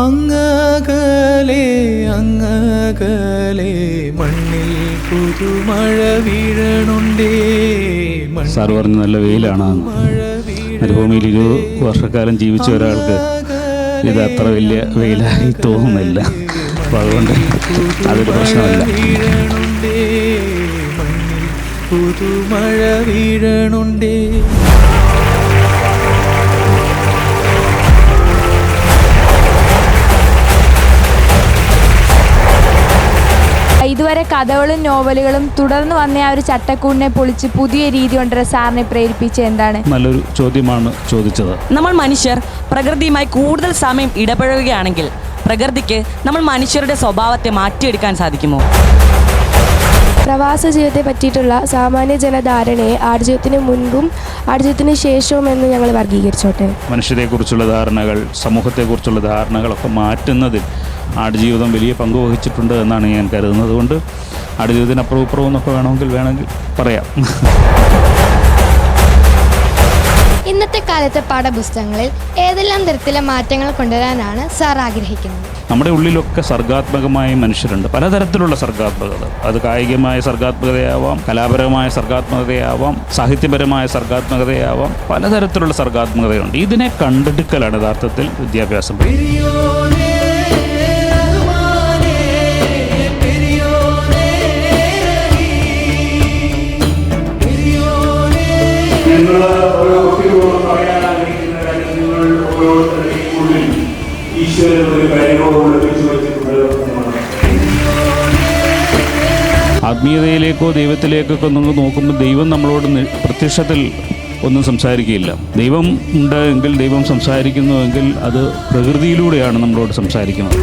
അങ്ങകലെ അങ്ങകലെ മണ്ണിൽ പുതുമഴ വീഴണുണ്ടേ. സാർ പറഞ്ഞു നല്ല വെയിലാണ്. മരുഭൂമിയിൽ 20 വർഷക്കാലം ജീവിച്ച ഒരാൾക്ക് ഇത് അത്ര വലിയ വെയിലായി തോന്നുന്നില്ല. അപ്പോൾ അതുകൊണ്ട് അതൊരു പ്രശ്നമല്ല. മണ്ണിൽ പുതുമഴ വീഴണുണ്ടേ. ഇതുവരെ കഥകളും നോവലുകളും തുടർന്ന് വന്ന ആ ഒരു ചട്ടക്കൂടിനെ പൊളിച്ച് പുതിയ രീതി കൊണ്ട് സാറിനെ പ്രേരിപ്പിച്ച എന്താണ്? നല്ലൊരു ചോദ്യമാണ് ചോദിച്ചത്. നമ്മൾ മനുഷ്യർ പ്രകൃതിയുമായി കൂടുതൽ സമയം ഇടപഴകുകയാണെങ്കിൽ പ്രകൃതിക്ക് നമ്മൾ മനുഷ്യരുടെ സ്വഭാവത്തെ മാറ്റിയെടുക്കാൻ സാധിക്കുമോ? പ്രവാസ ജീവിതത്തെ പറ്റിയിട്ടുള്ള സാമാന്യ ജനധാരണയെ ആടുജീവിതത്തിന് മുൻപും ആടുജീവിതത്തിന് ശേഷവും എന്ന് ഞങ്ങൾ വർഗീകരിച്ചോട്ടെ. മനുഷ്യരെക്കുറിച്ചുള്ള ധാരണകൾ, സമൂഹത്തെക്കുറിച്ചുള്ള ധാരണകളൊക്കെ മാറ്റുന്നതിൽ ആടുജീവിതം വലിയ പങ്ക് വഹിച്ചിട്ടുണ്ട് എന്നാണ് ഞാൻ കരുതുന്നത്. അതുകൊണ്ട് ആടുജീവിതത്തിന് അപ്പുറവും ഇപ്പുറവും എന്നൊക്കെ വേണമെങ്കിൽ പറയാം. ഇന്നത്തെ കാലത്തെ പാഠപുസ്തകങ്ങളിൽ ഏതെല്ലാം തരത്തിലെ മാറ്റങ്ങൾ കൊണ്ടുവരാനാണ് സാർ ആഗ്രഹിക്കുന്നത്? നമ്മുടെ ഉള്ളിലൊക്കെ സർഗാത്മകമായ മനുഷ്യരുണ്ട്, പലതരത്തിലുള്ള സർഗാത്മകത. അത് കായികമായ സർഗാത്മകതയാവാം, കലാപരമായ സർഗാത്മകതയാവാം, സാഹിത്യപരമായ സർഗാത്മകതയാവാം, പലതരത്തിലുള്ള സർഗാത്മകതയുണ്ട്. ഇതിനെ കണ്ടെടുക്കലാണ് യഥാർത്ഥത്തിൽ വിദ്യാഭ്യാസം. ആത്മീയതയിലേക്കോ ദൈവത്തിലേക്കൊക്കെ നമ്മൾ നോക്കുമ്പോൾ ദൈവം നമ്മളോട് പ്രത്യക്ഷത്തിൽ ഒന്നും സംസാരിക്കുകയില്ല. ദൈവം ഉണ്ട് എങ്കിൽ, ദൈവം സംസാരിക്കുന്നുവെങ്കിൽ അത് പ്രകൃതിയിലൂടെയാണ് നമ്മളോട് സംസാരിക്കുന്നത്.